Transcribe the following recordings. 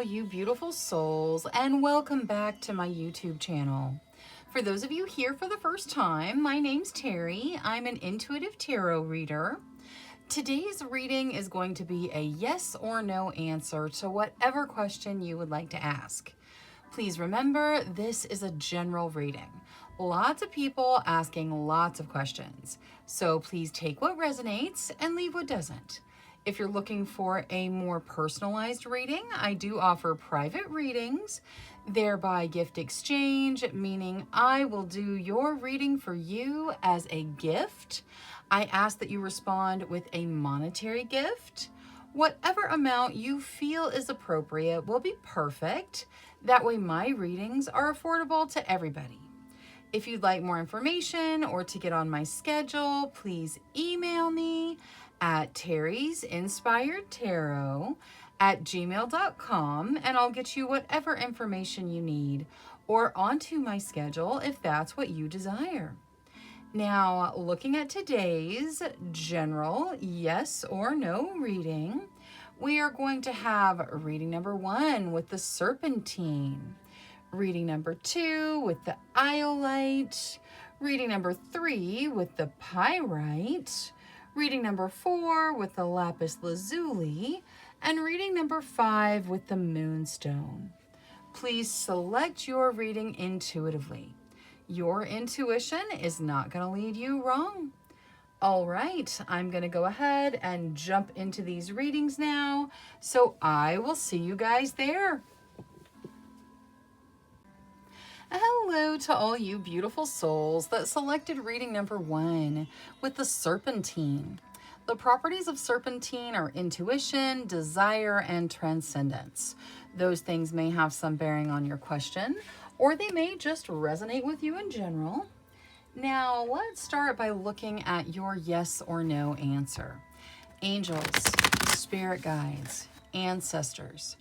all you beautiful souls, and welcome back to my YouTube channel. For those of you here for the first time, my name's Cheri. I'm an intuitive tarot reader. Today's reading is going to be a yes or no answer to whatever question you would like to ask. Please remember, this is a general reading. Lots of people asking lots of questions. So please take what resonates and leave what doesn't. If you're looking for a more personalized reading, I do offer private readings, thereby gift exchange, meaning I will do your reading for you as a gift. I ask that you respond with a monetary gift. Whatever amount you feel is appropriate will be perfect. That way my readings are affordable to everybody. If you'd like more information or to get on my schedule, please email me at terrysinspiredtarot@gmail.com and I'll get you whatever information you need or onto my schedule if that's what you desire. Now, looking at today's general yes or no reading, we are going to have reading number 1 with the Serpentine, reading number 2 with the Iolite, reading number 3 with the Pyrite, reading number 4 with the Lapis Lazuli, and reading number 5 with the Moonstone. Please select your reading intuitively. Your intuition is not going to lead you wrong. All right, I'm going to go ahead and jump into these readings now, so I will see you guys there. Hello to all you beautiful souls that selected reading number 1 with the Serpentine. The properties of Serpentine are intuition, desire, and transcendence. Those things may have some bearing on your question, or they may just resonate with you in general. Now, let's start by looking at your yes or no answer. Angels, spirit guides, ancestors,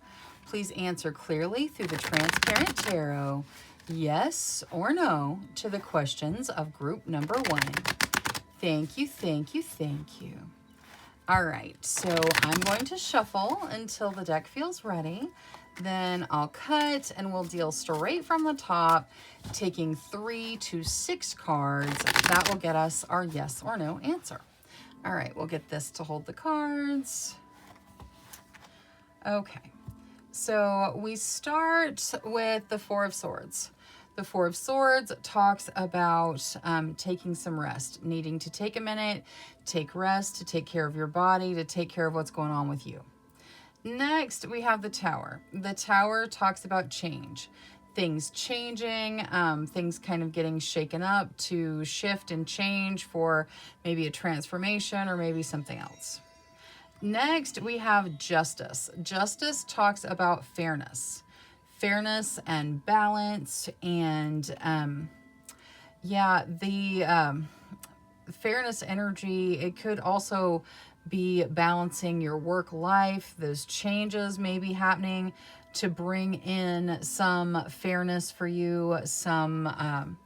please answer clearly through the transparent tarot, yes or no, to the questions of group number 1. Thank you, thank you, thank you. All right, so I'm going to shuffle until the deck feels ready. Then I'll cut and we'll deal straight from the top, taking 3 to 6 cards. That will get us our yes or no answer. All right, we'll get this to hold the cards. Okay, so we start with the Four of Swords. The Four of Swords talks about taking some rest, needing to take a minute, take rest, to take care of your body, to take care of what's going on with you. Next, we have the Tower. The Tower talks about change, things changing, things kind of getting shaken up to shift and change for maybe a transformation or maybe something else. Next, we have Justice. Justice talks about fairness and balance, and the fairness energy, it could also be balancing your work life. Those changes may be happening to bring in some fairness for you, some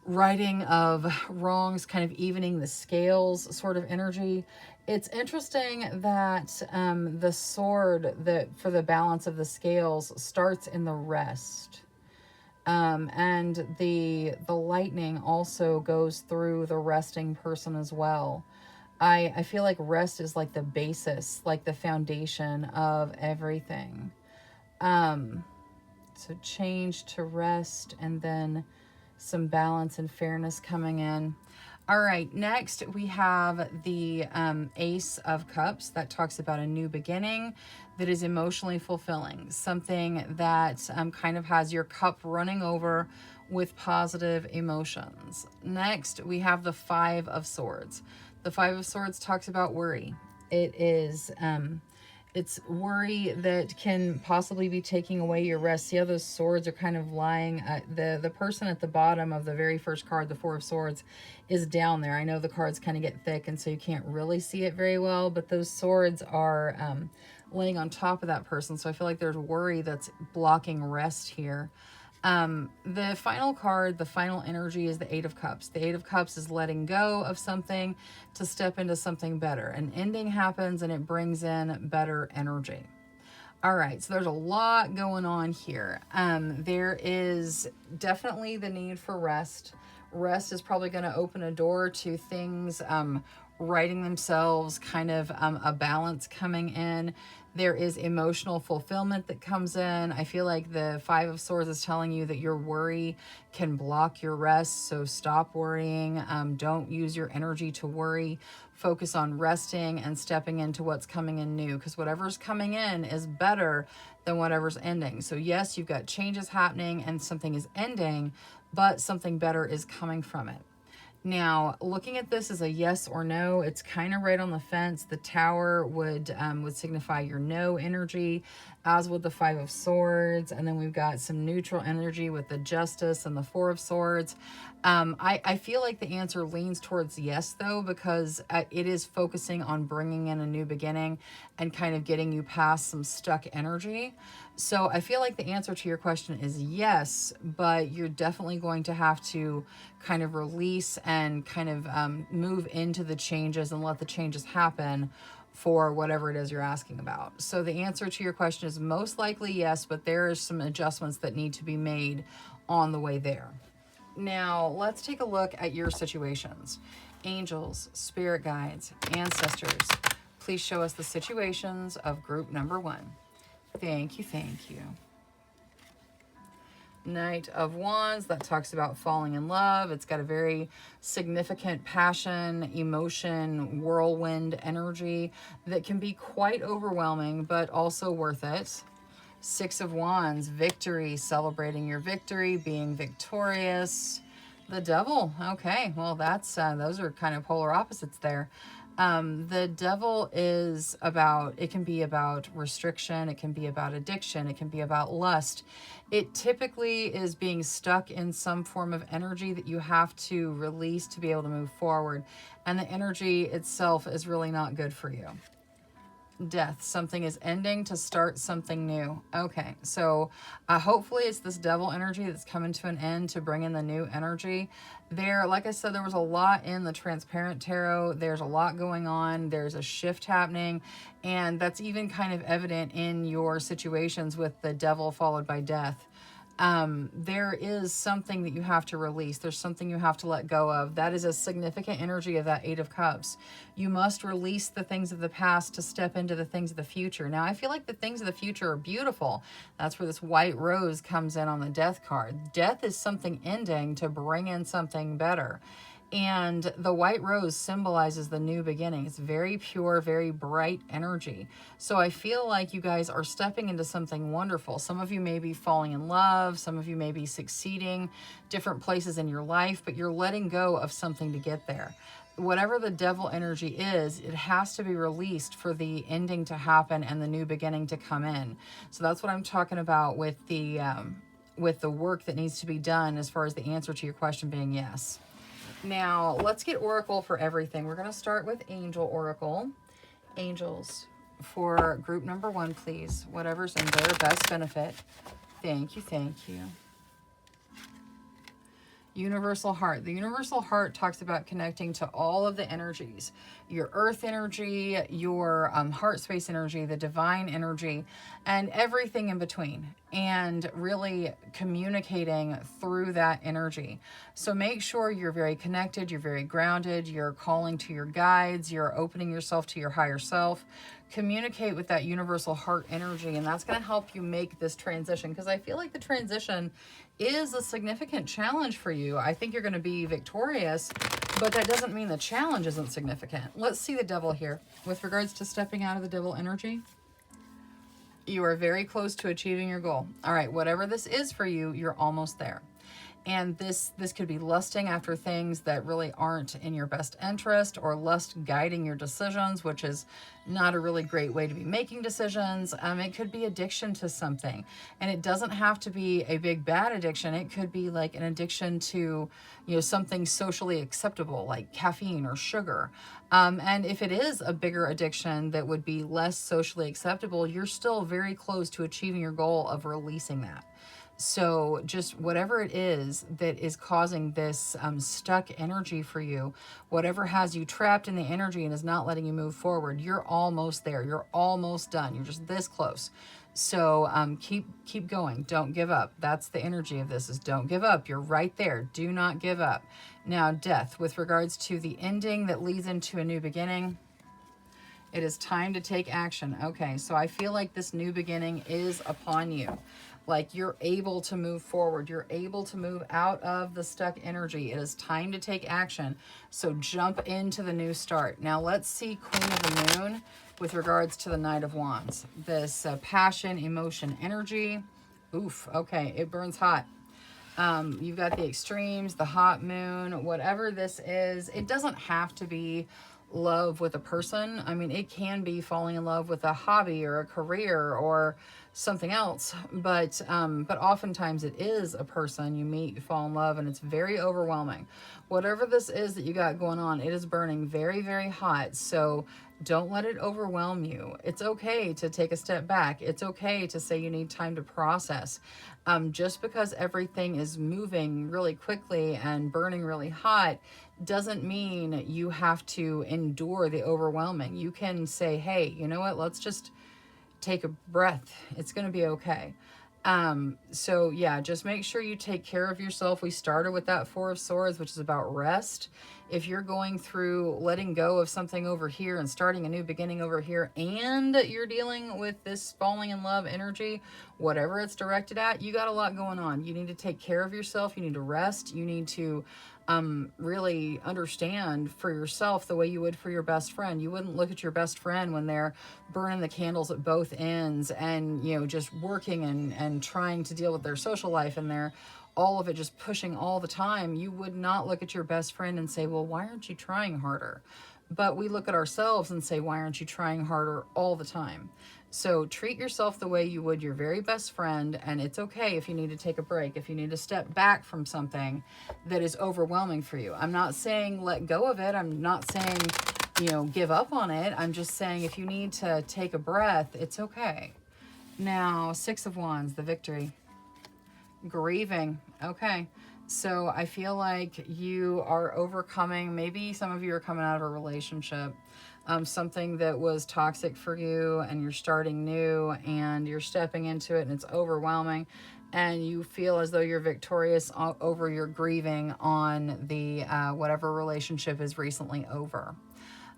righting of wrongs, kind of evening the scales sort of energy. It's interesting that the sword that for the balance of the scales starts in the rest. And the lightning also goes through the resting person as well. I feel like rest is like the basis, like the foundation of everything. So change to rest, and then some balance and fairness coming in. All right, next we have the Ace of Cups that talks about a new beginning that is emotionally fulfilling, something that kind of has your cup running over with positive emotions. Next, we have the Five of Swords. The Five of Swords talks about worry. It is, it's worry that can possibly be taking away your rest. See how those swords are kind of lying? The person at the bottom of the very first card, the Four of Swords, is down there. I know the cards kind of get thick and so you can't really see it very well, but those swords are laying on top of that person. So I feel like there's worry that's blocking rest here. The final card, the final energy, is the Eight of Cups. The Eight of Cups is letting go of something to step into something better. An ending happens and it brings in better energy. All right, so there's a lot going on here. There is definitely the need for rest. Rest is probably going to open a door to things righting themselves, kind of a balance coming in. There is emotional fulfillment that comes in. I feel like the Five of Swords is telling you that your worry can block your rest. So stop worrying. Don't use your energy to worry. Focus on resting and stepping into what's coming in new, because whatever's coming in is better than whatever's ending. So yes, you've got changes happening and something is ending, but something better is coming from it. Now, looking at this as a yes or no, it's kind of right on the fence. The Tower would signify your no energy, as would the Five of Swords. And then we've got some neutral energy with the Justice and the Four of Swords. I feel like the answer leans towards yes, though, because it is focusing on bringing in a new beginning and kind of getting you past some stuck energy. So I feel like the answer to your question is yes, but you're definitely going to have to kind of release and kind of move into the changes and let the changes happen for whatever it is you're asking about. So the answer to your question is most likely yes, but there is some adjustments that need to be made on the way there. Now, let's take a look at your situations. Angels, spirit guides, ancestors, please show us the situations of group number 1. Thank you, thank you. Knight of Wands, that talks about falling in love. It's got a very significant passion, emotion, whirlwind energy that can be quite overwhelming, but also worth it. Six of Wands, victory, celebrating your victory, being victorious. The Devil, okay, well that's those are kind of polar opposites there. The Devil is about, it can be about restriction, it can be about addiction, it can be about lust. It typically is being stuck in some form of energy that you have to release to be able to move forward. And the energy itself is really not good for you. Death, something is ending to start something new. Okay, so hopefully it's this Devil energy that's coming to an end to bring in the new energy. There, like I said, there was a lot in the Transparent Tarot. There's a lot going on. There's a shift happening, and that's even kind of evident in your situations with the Devil followed by death. There is something that you have to release. There's something you have to let go of. That is a significant energy of that Eight of Cups. You must release the things of the past to step into the things of the future. Now, I feel like the things of the future are beautiful. That's where this white rose comes in on the Death card. Death is something ending to bring in something better. And the white rose symbolizes the new beginning. It's very pure, very bright energy. So I feel like you guys are stepping into something wonderful. Some of you may be falling in love. Some of you may be succeeding, different places in your life, but you're letting go of something to get there. Whatever the Devil energy is, it has to be released for the ending to happen and the new beginning to come in. So that's what I'm talking about with the work that needs to be done as far as the answer to your question being yes. Now, let's get Oracle for everything. We're going to start with Angel Oracle. Angels, for group number 1, please. Whatever's in their best benefit. Thank you, thank you. Universal Heart. The Universal Heart talks about connecting to all of the energies. Your earth energy, your heart space energy, the divine energy, and everything in between. And really communicating through that energy. So make sure you're very connected, you're very grounded, you're calling to your guides, you're opening yourself to your higher self. Communicate with that universal heart energy, and that's going to help you make this transition, because I feel like the transition is a significant challenge for you. I think you're going to be victorious, but that doesn't mean the challenge isn't significant. Let's see the Devil here. With regards to stepping out of the Devil energy, you are very close to achieving your goal. All right, whatever this is for you, you're almost there. And this could be lusting after things that really aren't in your best interest, or lust guiding your decisions, which is not a really great way to be making decisions. It could be addiction to something, and it doesn't have to be a big bad addiction. It could be like an addiction to, something socially acceptable like caffeine or sugar. And if it is a bigger addiction that would be less socially acceptable, you're still very close to achieving your goal of releasing that. So just whatever it is that is causing this stuck energy for you, whatever has you trapped in the energy and is not letting you move forward, you're almost there. You're almost done. You're just this close So keep going. Don't give up. That's the energy of this, is don't give up. You're right there. Do not give up. Now, death, with regards to the ending that leads into a new beginning, it is time to take action. Okay, so I feel like this new beginning is upon you. Like you're able to move forward. You're able to move out of the stuck energy. It is time to take action. So jump into the new start. Now let's see Queen of the Moon with regards to the Knight of Wands. This passion, emotion, energy. Oof, okay, it burns hot. You've got the extremes, the hot moon, whatever this is. It doesn't have to be love with a person. I mean, it can be falling in love with a hobby or a career or something else, but oftentimes it is a person you meet, you fall in love, and it's very overwhelming. Whatever this is that you got going on, it is burning very, very hot. So don't let it overwhelm you. It's okay to take a step back. It's okay to say you need time to process. Just because everything is moving really quickly and burning really hot doesn't mean you have to endure the overwhelming. You can say, hey, you know what? Let's just take a breath. It's going to be okay. So yeah, just make sure you take care of yourself. We started with that Four of Swords, which is about rest. If you're going through letting go of something over here and starting a new beginning over here, and you're dealing with this falling in love energy, whatever it's directed at, you got a lot going on. You need to take care of yourself. You need to rest. You need to really understand for yourself the way you would for your best friend. You wouldn't look at your best friend when they're burning the candles at both ends and, you know, just working and trying to deal with their social life and their all of it just pushing all the time. You would not look at your best friend and say, well, why aren't you trying harder? But we look at ourselves and say, why aren't you trying harder all the time? So treat yourself the way you would your very best friend, and it's okay if you need to take a break, if you need to step back from something that is overwhelming for you. I'm not saying let go of it. I'm not saying, you know, give up on it. I'm just saying if you need to take a breath, it's okay. Now, Six of Wands, the victory. Grieving. Okay. So I feel like you are overcoming, maybe some of you are coming out of a relationship, something that was toxic for you, and you're starting new and you're stepping into it and it's overwhelming, and you feel as though you're victorious over your grieving on the whatever relationship is recently over.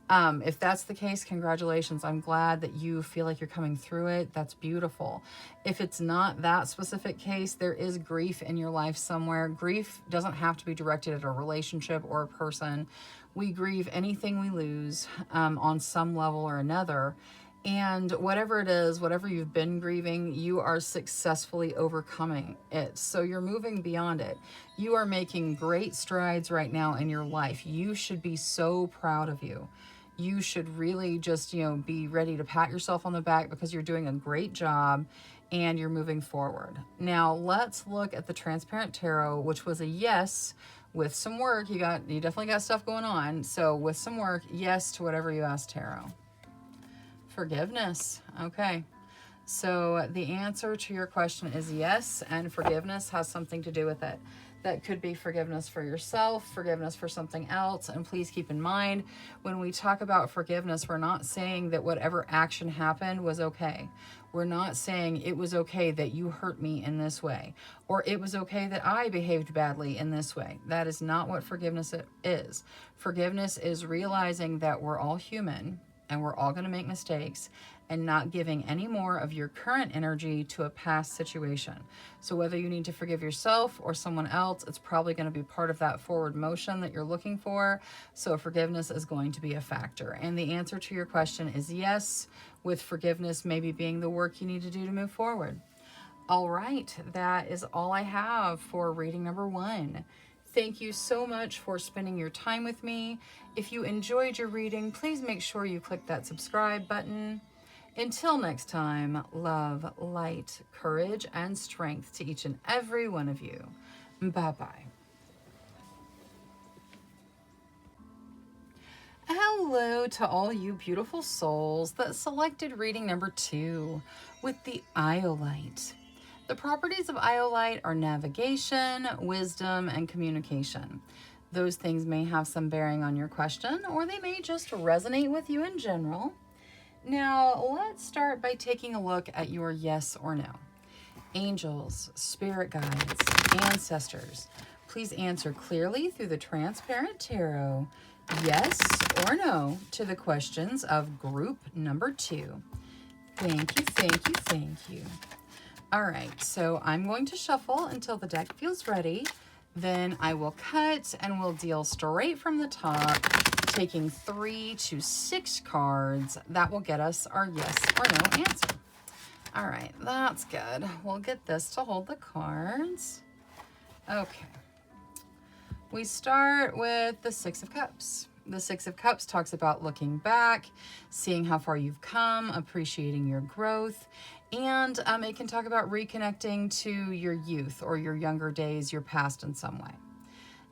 If that's the case, congratulations. I'm glad that you feel like you're coming through it. That's beautiful. If it's not that specific case, there is grief in your life somewhere. Grief doesn't have to be directed at a relationship or a person. We grieve anything we lose on some level or another. And whatever it is, whatever you've been grieving, you are successfully overcoming it. So you're moving beyond it. You are making great strides right now in your life. You should be so proud of you. You should really just, you know, be ready to pat yourself on the back because you're doing a great job and you're moving forward. Now, let's look at the Transparent Tarot, which was a yes with some work. You definitely got stuff going on. So with some work, yes to whatever you asked tarot. Forgiveness. Okay. So the answer to your question is yes, and forgiveness has something to do with it. That could be forgiveness for yourself, forgiveness for something else. And please keep in mind, when we talk about forgiveness, we're not saying that whatever action happened was okay. We're not saying it was okay that you hurt me in this way, or it was okay that I behaved badly in this way. That is not what forgiveness is. Forgiveness is realizing that we're all human and we're all going to make mistakes, and not giving any more of your current energy to a past situation. So whether you need to forgive yourself or someone else, it's probably going to be part of that forward motion that you're looking for. So forgiveness is going to be a factor. And the answer to your question is yes, with forgiveness maybe being the work you need to do to move forward. All right, that is all I have for reading number 1. Thank you so much for spending your time with me. If you enjoyed your reading, please make sure you click that subscribe button. Until next time, love, light, courage, and strength to each and every one of you. Bye-bye. Hello to all you beautiful souls that selected reading number 2 with the Iolite. The properties of Iolite are navigation, wisdom, and communication. Those things may have some bearing on your question, or they may just resonate with you in general. Now, let's start by taking a look at your yes or no. Angels, spirit guides, ancestors, please answer clearly through the transparent tarot, yes or no, to the questions of group number 2. Thank you, thank you, thank you. All right, so I'm going to shuffle until the deck feels ready. Then I will cut and we'll deal straight from the top, taking 3 to 6 cards. That will get us our yes or no answer. All right, that's good. We'll get this to hold the cards. Okay. We start with the 6 of Cups. The 6 of Cups talks about looking back, seeing how far you've come, appreciating your growth, and it can talk about reconnecting to your youth or your younger days, your past in some way.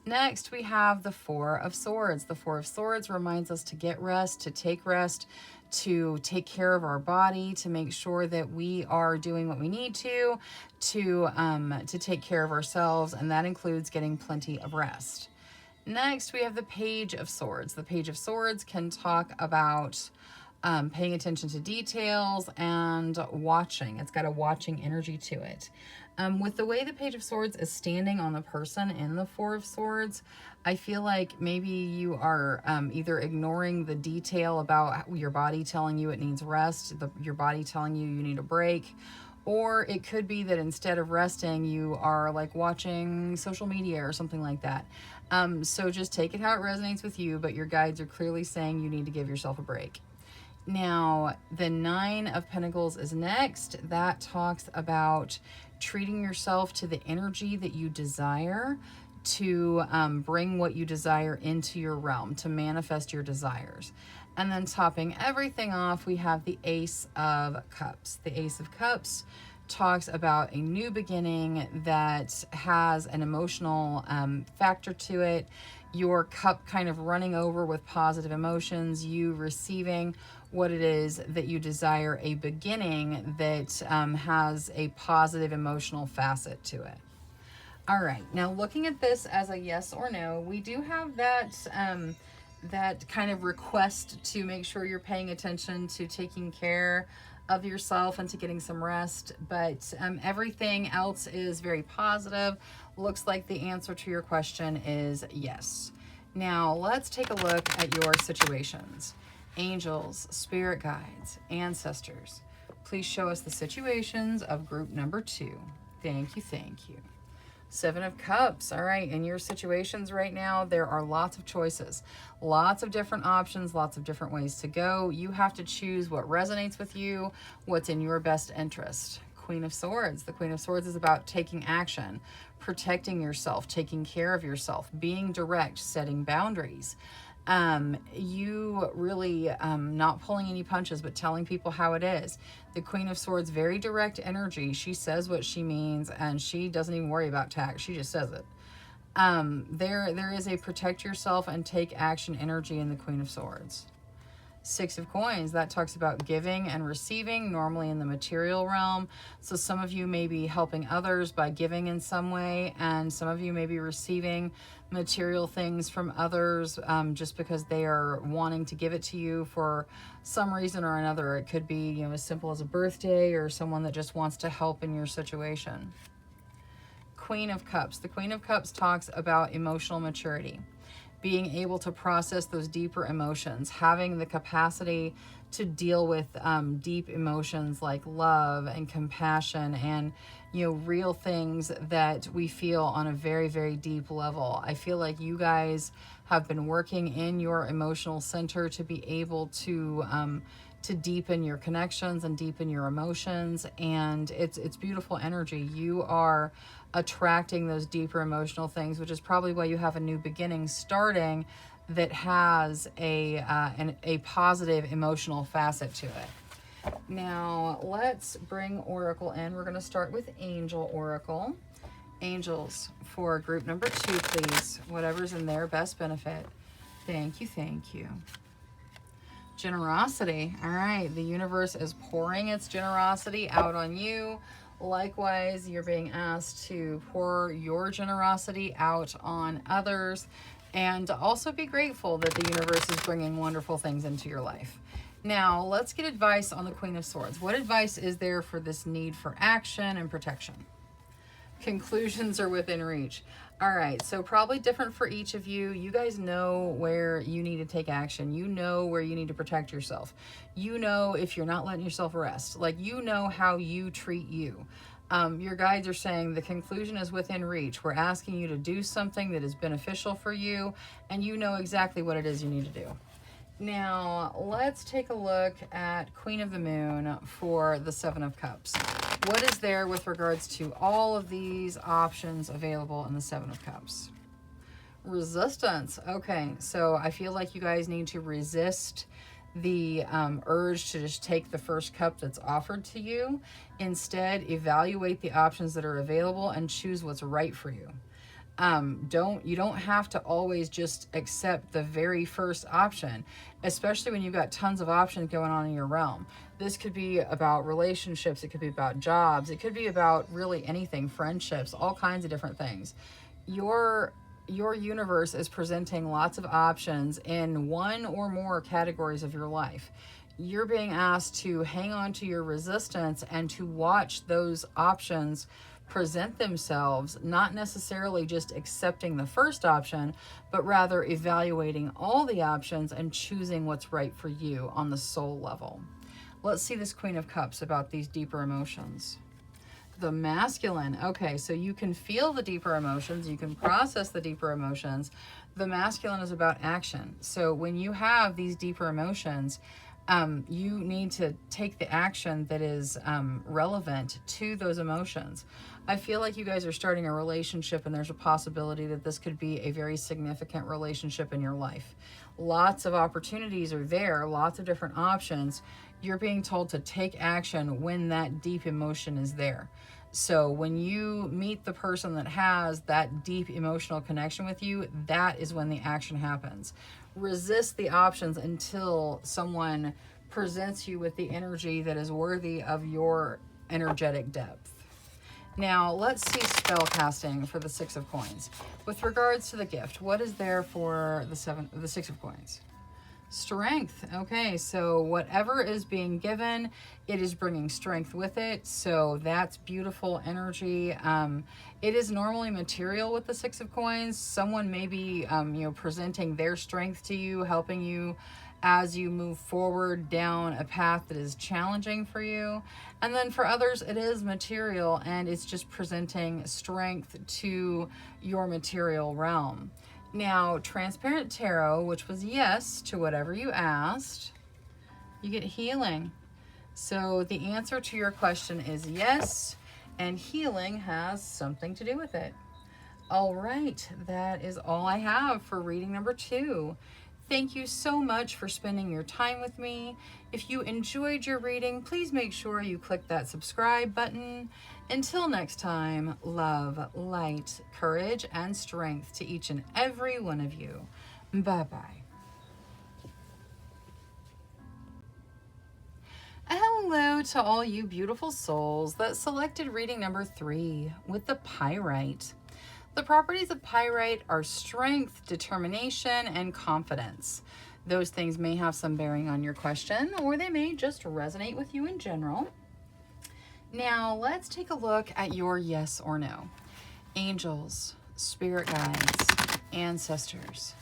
Next, we have the 4 of Swords. The 4 of Swords reminds us to get rest, to take care of our body, to make sure that we are doing what we need to take care of ourselves, and that includes getting plenty of rest. Next, we have the Page of Swords. The Page of Swords can talk about paying attention to details and watching. It's got a watching energy to it. With the way the Page of Swords is standing on the person in the 4 of Swords, I feel like maybe you are either ignoring the detail about your body telling you it needs rest, your body telling you need a break, or it could be that instead of resting, you are like watching social media or something like that. So just take it how it resonates with you, but your guides are clearly saying you need to give yourself a break. Now, the 9 of Pentacles is next. That talks about treating yourself to the energy that you desire to bring what you desire into your realm, to manifest your desires. And then topping everything off, we have the Ace of Cups. The Ace of Cups talks about a new beginning that has an emotional factor to it. Your cup kind of running over with positive emotions, you receiving what it is that you desire, a beginning that has a positive emotional facet to it. All right, now looking at this as a yes or no, we do have that kind of request to make sure you're paying attention to taking care of yourself and to getting some rest, but everything else is very positive. Looks like the answer to your question is yes. Now let's take a look at your situations. Angels, spirit guides, ancestors, please show us the situations of group number 2. Thank you, thank you. 7 of Cups. All right, in your situations right now, there are lots of choices, lots of different options, lots of different ways to go. You have to choose what resonates with you, what's in your best interest. Queen of Swords. The Queen of Swords is about taking action, protecting yourself, taking care of yourself, being direct, setting boundaries. You really not pulling any punches, but telling people how it is. The Queen of Swords, very direct energy. She says what she means, and she doesn't even worry about tact. She just says it. There is a protect yourself and take action energy in the Queen of Swords. 6 of Coins, that talks about giving and receiving, normally in the material realm. So some of you may be helping others by giving in some way, and some of you may be receiving material things from others just because they are wanting to give it to you for some reason or another. It could be, as simple as a birthday or someone that just wants to help in your situation. Queen of Cups. The Queen of Cups talks about emotional maturity, being able to process those deeper emotions, having the capacity to deal with deep emotions like love and compassion and, real things that we feel on a very, very deep level. I feel like you guys have been working in your emotional center to be able to deepen your connections and deepen your emotions, and it's beautiful energy. You are attracting those deeper emotional things, which is probably why you have a new beginning starting that has a positive emotional facet to it. Now let's bring Oracle in. We're going to start with Angel Oracle. Angels for group number 2, please. Whatever's in their best benefit. Thank you, thank you. Generosity. All right, the universe is pouring its generosity out on you. Likewise, you're being asked to pour your generosity out on others, and also be grateful that the universe is bringing wonderful things into your life. Now, let's get advice on the Queen of Swords. What advice is there for this need for action and protection? Conclusions are within reach. All right, so probably different for each of you. You guys know where you need to take action. You know where you need to protect yourself. You know if you're not letting yourself rest. Like, you know how you treat you. Your guides are saying the conclusion is within reach. We're asking you to do something that is beneficial for you, and you know exactly what it is you need to do. Now, let's take a look at Queen of the Moon for the Seven of Cups. What is there with regards to all of these options available in the Seven of Cups? Resistance. Okay, so I feel like you guys need to resist the urge to just take the first cup that's offered to you. Instead, evaluate the options that are available and choose what's right for you. You don't have to always just accept the very first option, especially when you've got tons of options going on in your realm. This could be about relationships, it could be about jobs, it could be about really anything, friendships, all kinds of different things. Your universe is presenting lots of options in one or more categories of your life. You're being asked to hang on to your resistance and to watch those options present themselves, not necessarily just accepting the first option, but rather evaluating all the options and choosing what's right for you on the soul level. Let's see this Queen of Cups about these deeper emotions. The masculine. Okay, so you can feel the deeper emotions, you can process the deeper emotions. The masculine is about action. So when you have these deeper emotions, you need to take the action that is relevant to those emotions. I feel like you guys are starting a relationship, and there's a possibility that this could be a very significant relationship in your life. Lots of opportunities are there, lots of different options. You're being told to take action when that deep emotion is there. So when you meet the person that has that deep emotional connection with you, that is when the action happens. Resist the options until someone presents you with the energy that is worthy of your energetic depth. Now, let's see spell casting for the Six of Coins. With regards to the gift, what is there for the Six of Coins? Strength. Okay, so whatever is being given, it is bringing strength with it. So that's beautiful energy. It is normally material with the Six of Coins. Someone may be, presenting their strength to you, helping you as you move forward down a path that is challenging for you. And then for others, it is material, and it's just presenting strength to your material realm. Now, Transparent Tarot, which was yes to whatever you asked, you get healing. So the answer to your question is yes, and healing has something to do with it. All right, that is all I have for reading number 2. Thank you so much for spending your time with me. If you enjoyed your reading, please make sure you click that subscribe button. Until next time, love, light, courage, and strength to each and every one of you. Bye-bye. Hello to all you beautiful souls that selected reading number 3 with the Pyrite. The properties of Pyrite are strength, determination, and confidence. Those things may have some bearing on your question, or they may just resonate with you in general. Now, let's take a look at your yes or no. Angels, spirit guides, ancestors,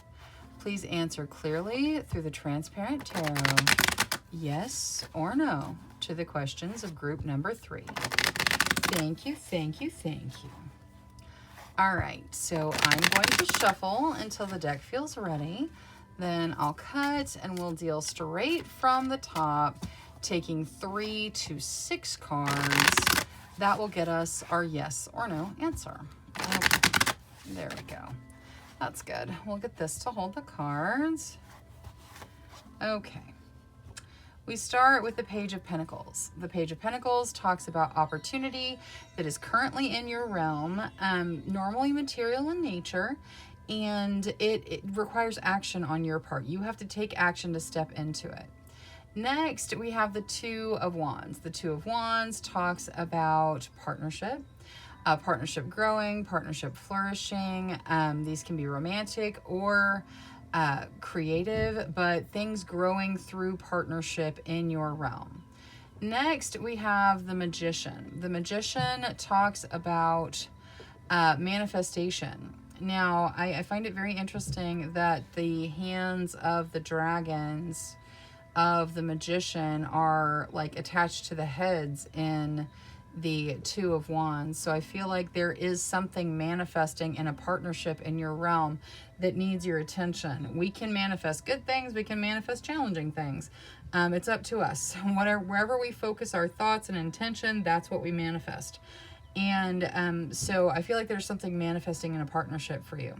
please answer clearly through the Transparent Tarot, yes or no, to the questions of group number 3. Thank you, thank you, thank you. All right, so I'm going to shuffle until the deck feels ready. Then I'll cut and we'll deal straight from the top, taking 3 to 6 cards. That will get us our yes or no answer. Okay, there we go. That's good. We'll get this to hold the cards. Okay. We start with the Page of Pentacles. The Page of Pentacles talks about opportunity that is currently in your realm, normally material in nature, and it requires action on your part. You have to take action to step into it. Next, we have the Two of Wands. The Two of Wands talks about partnership, partnership growing, partnership flourishing. These can be romantic or creative, but things growing through partnership in your realm. Next, we have the Magician. The Magician talks about manifestation. Now, I find it very interesting that the hands of the dragons of the Magician are like attached to the heads in the Two of Wands. So I feel like there is something manifesting in a partnership in your realm that needs your attention. We can manifest good things, we can manifest challenging things. It's up to us. Wherever we focus our thoughts and intention, that's what we manifest. And so I feel like there's something manifesting in a partnership for you.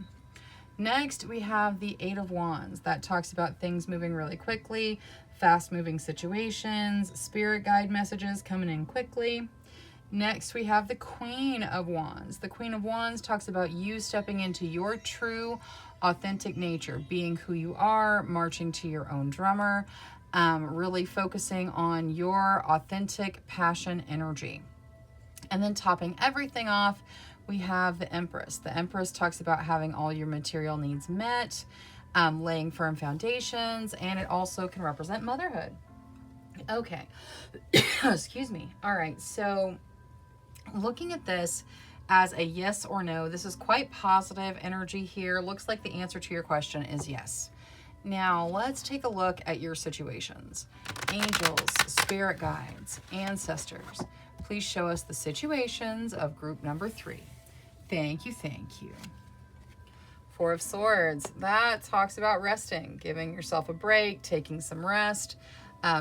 Next, we have the Eight of Wands. That talks about things moving really quickly, fast-moving situations, spirit guide messages coming in quickly. Next, we have the Queen of Wands. The Queen of Wands talks about you stepping into your true, authentic nature, being who you are, marching to your own drummer, really focusing on your authentic passion energy. And then topping everything off, we have the Empress. The Empress talks about having all your material needs met, laying firm foundations, and it also can represent motherhood. Okay, excuse me. All right, so looking at this as a yes or no, this is quite positive energy here. Looks like the answer to your question is yes. Now, let's take a look at your situations. Angels, spirit guides, ancestors, please show us the situations of group number 3. Thank you, thank you. Four of Swords, that talks about resting, giving yourself a break, taking some rest,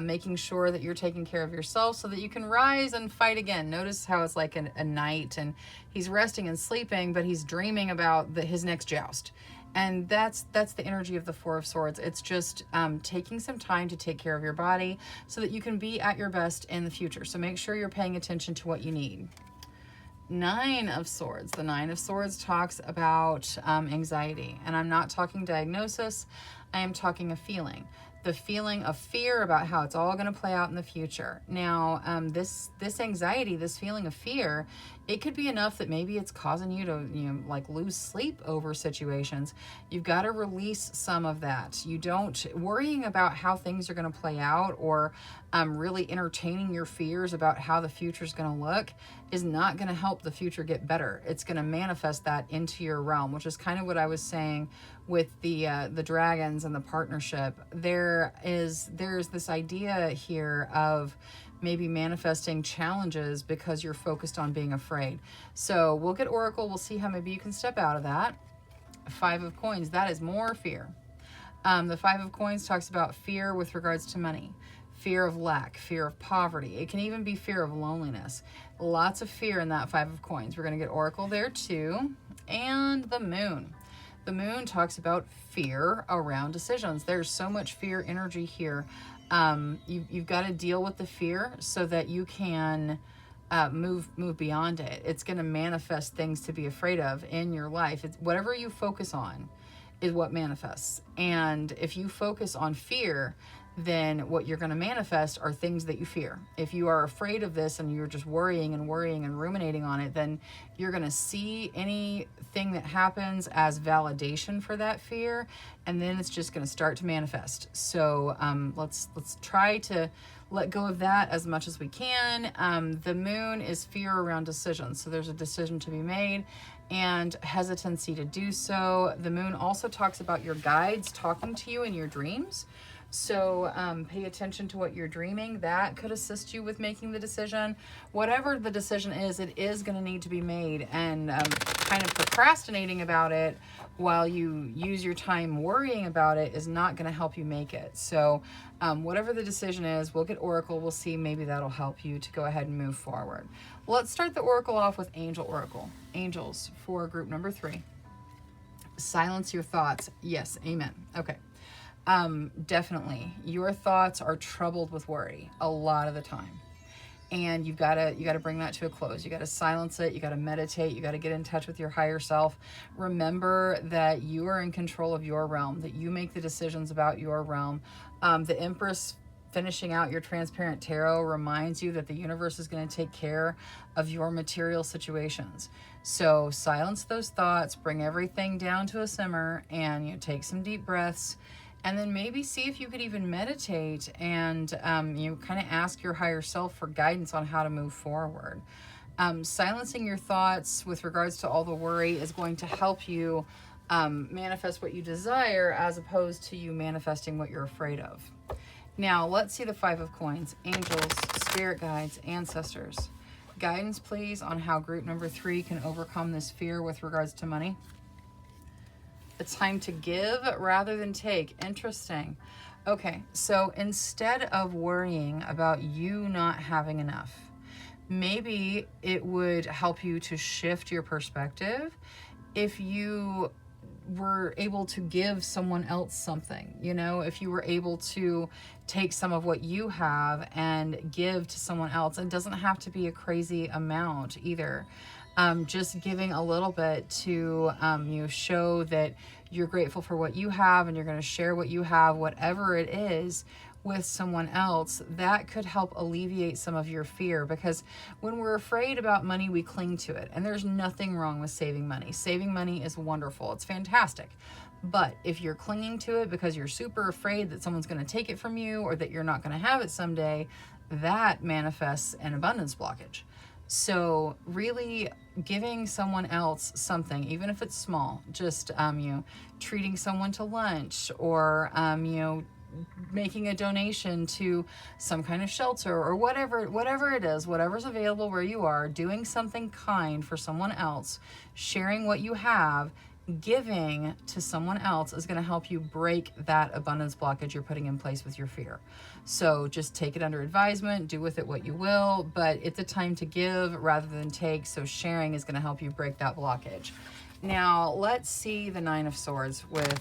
making sure that you're taking care of yourself so that you can rise and fight again. Notice how it's like a night and he's resting and sleeping, but he's dreaming about his next joust. And that's the energy of the Four of Swords. It's just taking some time to take care of your body so that you can be at your best in the future. So make sure you're paying attention to what you need. Nine of Swords. The Nine of Swords talks about anxiety. And I'm not talking diagnosis. I am talking a feeling. The feeling of fear about how it's all going to play out in the future. Now, this anxiety, this feeling of fear, it could be enough that maybe it's causing you to, like lose sleep over situations. You've got to release some of that. You don't worrying about how things are going to play out or really entertaining your fears about how the future is going to look is not going to help the future get better. It's going to manifest that into your realm, which is kind of what I was saying with the dragons and the partnership. There's this idea here of maybe manifesting challenges because you're focused on being afraid. So we'll get Oracle. We'll see how maybe you can step out of that. Five of Coins, that is more fear. The Five of Coins talks about fear with regards to money, fear of lack, fear of poverty. It can even be fear of loneliness. Lots of fear in that Five of Coins. We're going to get Oracle there too. And the Moon. The Moon talks about fear around decisions. There's so much fear energy here. You've got to deal with the fear so that you can move beyond it. It's going to manifest things to be afraid of in your life. It's whatever you focus on is what manifests. And if you focus on fear, then what you're going to manifest are things that you fear. If you are afraid of this and you're just worrying and ruminating on it, then you're going to see anything that happens as validation for that fear, and then it's just going to start to manifest. So let's try to let go of that as much as we can. The Moon is fear around decisions. So there's a decision to be made and hesitancy to do so. The Moon also talks about your guides talking to you in your dreams. So pay attention to what you're dreaming. That could assist you with making the decision. Whatever the decision is, it is going to need to be made. And kind of procrastinating about it while you use your time worrying about it is not going to help you make it. So whatever the decision is, we'll get Oracle. We'll see. Maybe that'll help you to go ahead and move forward. Let's start the Oracle off with Angel Oracle. Angels for group number 3. Silence your thoughts. Yes. Amen. Okay. Definitely your thoughts are troubled with worry a lot of the time, and you gotta bring that to a close. You gotta silence it. You gotta meditate. You gotta get in touch with your higher self. Remember that you are in control of your realm, that you make the decisions about your realm. The Empress finishing out your transparent tarot reminds you that the universe is going to take care of your material situations. So silence those thoughts, bring everything down to a simmer, and you take some deep breaths, and then maybe see if you could even meditate and you kind of ask your higher self for guidance on how to move forward. Silencing your thoughts with regards to all the worry is going to help you manifest what you desire, as opposed to you manifesting what you're afraid of. Now, let's see the Five of Coins. Angels, spirit guides, ancestors. Guidance, please, on how group number 3 can overcome this fear with regards to money. It's time to give rather than take. Interesting. Okay, so instead of worrying about you not having enough, maybe it would help you to shift your perspective if you were able to give someone else something. You know, if you were able to take some of what you have and give to someone else. It doesn't have to be a crazy amount either. Just giving a little bit to you show that you're grateful for what you have, and you're going to share what you have, whatever it is, with someone else. That could help alleviate some of your fear, because when we're afraid about money, we cling to it. And there's nothing wrong with saving money. Saving money is wonderful. It's fantastic. But if you're clinging to it because you're super afraid that someone's going to take it from you, or that you're not going to have it someday, that manifests an abundance blockage. So really giving someone else something, even if it's small, just treating someone to lunch, or making a donation to some kind of shelter, or whatever it is, whatever's available where you are, doing something kind for someone else, sharing what you have, giving to someone else is going to help you break that abundance blockage you're putting in place with your fear. So just take it under advisement, do with it what you will, but it's a time to give rather than take. So sharing is going to help you break that blockage. Now let's see the Nine of Swords with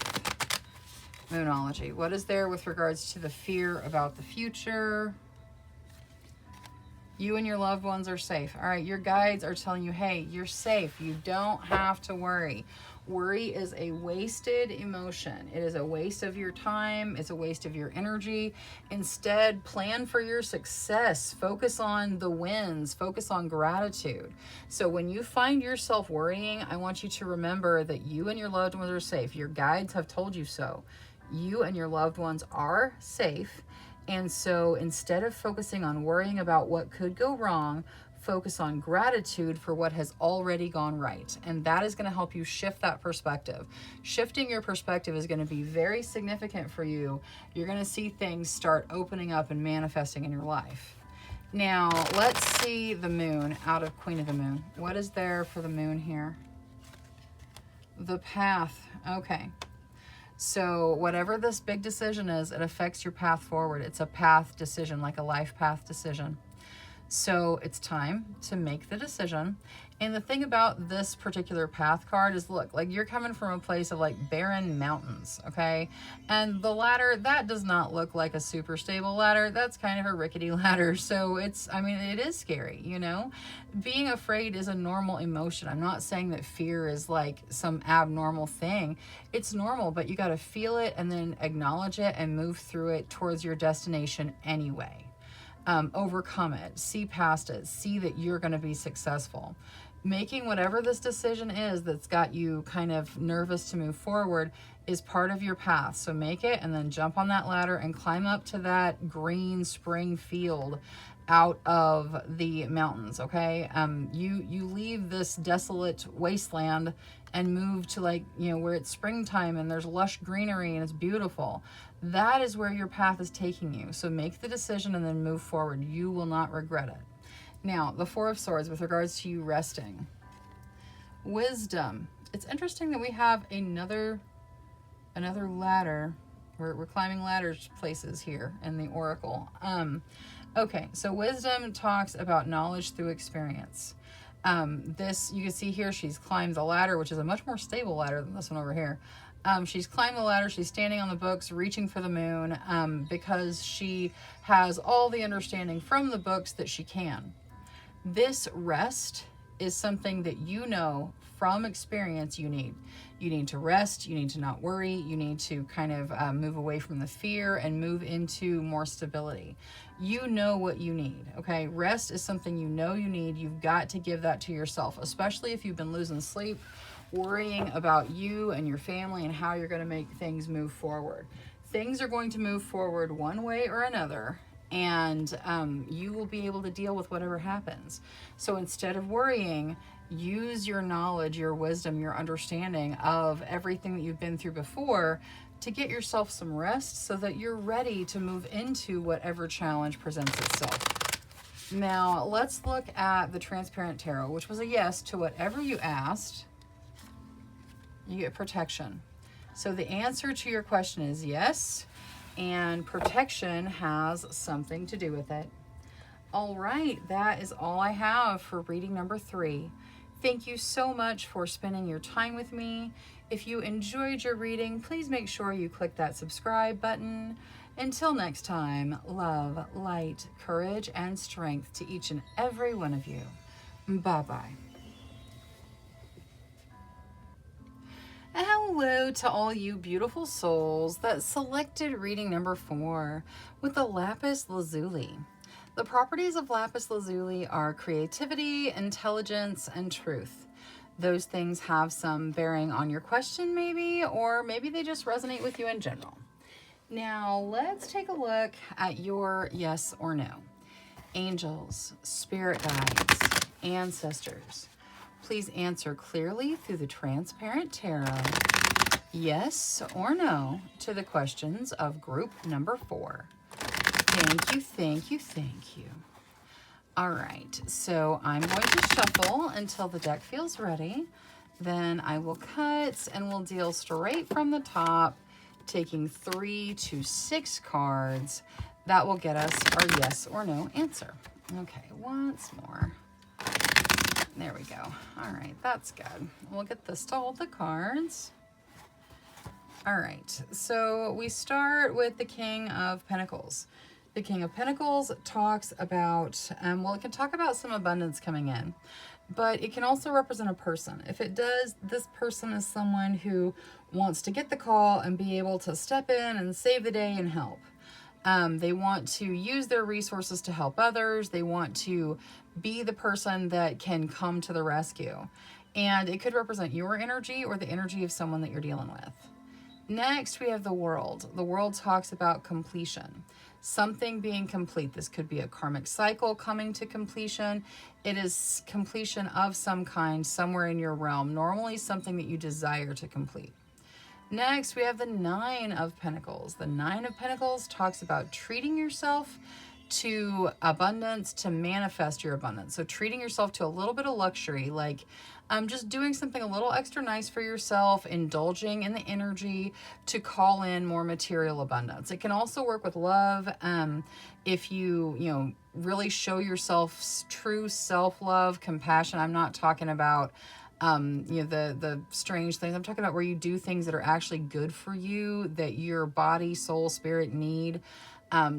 Moonology. What is there with regards to the fear about the future? You and your loved ones are safe. All right, your guides are telling you, hey, you're safe. You don't have to worry. Worry is a wasted emotion. It is a waste of your time. It's a waste of your energy. Instead, plan for your success. Focus on the wins. Focus on gratitude. So when you find yourself worrying, I want you to remember that you and your loved ones are safe. Your guides have told you so. You and your loved ones are safe. And so instead of focusing on worrying about what could go wrong, focus on gratitude for what has already gone right. And that is going to help you shift that perspective. Shifting your perspective is going to be very significant for you. You're going to see things start opening up and manifesting in your life. Now, let's see the moon out of Queen of the Moon. What is there for the moon here? The path. Okay. So whatever this big decision is, it affects your path forward. It's a path decision, like a life path decision. So it's time to make the decision. And the thing about this particular path card is, look, like you're coming from a place of like barren mountains, okay? And the ladder, that does not look like a super stable ladder. That's kind of a rickety ladder. So it's, I mean, it is scary, you know? Being afraid is a normal emotion. I'm not saying that fear is like some abnormal thing. It's normal, but you got to feel it and then acknowledge it and move through it towards your destination anyway. Overcome it, see past it, see that you're going to be successful. Making whatever this decision is that's got you kind of nervous to move forward is part of your path. So make it and then jump on that ladder and climb up to that green spring field out of the mountains, okay? You leave this desolate wasteland and move to like, you know, where it's springtime and there's lush greenery and it's beautiful. That is where your path is taking you. So make the decision and then move forward. You will not regret it. Now, the Four of Swords with regards to you resting. Wisdom. It's interesting that we have another ladder. We're climbing ladders places here in the Oracle. Okay, so wisdom talks about knowledge through experience. This, you can see here, she's climbed the ladder, which is a much more stable ladder than this one over here. She's climbed the ladder, she's standing on the books, reaching for the moon, because she has all the understanding from the books that she can. This rest is something that you know from experience you need. You need to rest, you need to not worry, you need to kind of move away from the fear and move into more stability. You know what you need, okay? Rest is something you know you need. You've got to give that to yourself, especially if you've been losing sleep, worrying about you and your family and how you're going to make things move forward. Things are going to move forward one way or another, and you will be able to deal with whatever happens. So instead of worrying, use your knowledge, your wisdom, your understanding of everything that you've been through before to get yourself some rest so that you're ready to move into whatever challenge presents itself. Now, let's look at the Transparent Tarot, which was a yes to whatever you asked. You get protection. So the answer to your question is yes, and protection has something to do with it. All right, that is all I have for reading number 3. Thank you so much for spending your time with me. If you enjoyed your reading, please make sure you click that subscribe button. Until next time, love, light, courage, and strength to each and every one of you. Bye-bye. Hello to all you beautiful souls that selected reading number 4 with the lapis lazuli. The properties of lapis lazuli are creativity, intelligence, and truth. Those things have some bearing on your question maybe, or maybe they just resonate with you in general. Now let's take a look at your yes or no. Angels, spirit guides, ancestors, please answer clearly through the Transparent Tarot, yes or no, to the questions of group number 4. Thank you, thank you, thank you. All right, so I'm going to shuffle until the deck feels ready. Then I will cut and we'll deal straight from the top, taking 3 to 6 cards. That will get us our yes or no answer. Okay, once more. There we go. All right, that's good. We'll get this to hold the cards. All right, so we start with the King of Pentacles. The King of Pentacles talks about, well, it can talk about some abundance coming in, but it can also represent a person. If it does, this person is someone who wants to get the call and be able to step in and save the day and help. They want to use their resources to help others. They want to be the person that can come to the rescue. And it could represent your energy or the energy of someone that you're dealing with. Next, we have the World. The World talks about completion. Something being complete. This could be a karmic cycle coming to completion. It is completion of some kind somewhere in your realm. Normally something that you desire to complete. Next, we have the Nine of Pentacles. The Nine of Pentacles talks about treating yourself to abundance, to manifest your abundance. So treating yourself to a little bit of luxury, like just doing something a little extra nice for yourself, indulging in the energy to call in more material abundance. It can also work with love. If you really show yourself true self-love, compassion. I'm not talking about the strange things. I'm talking about where you do things that are actually good for you, that your body, soul, spirit need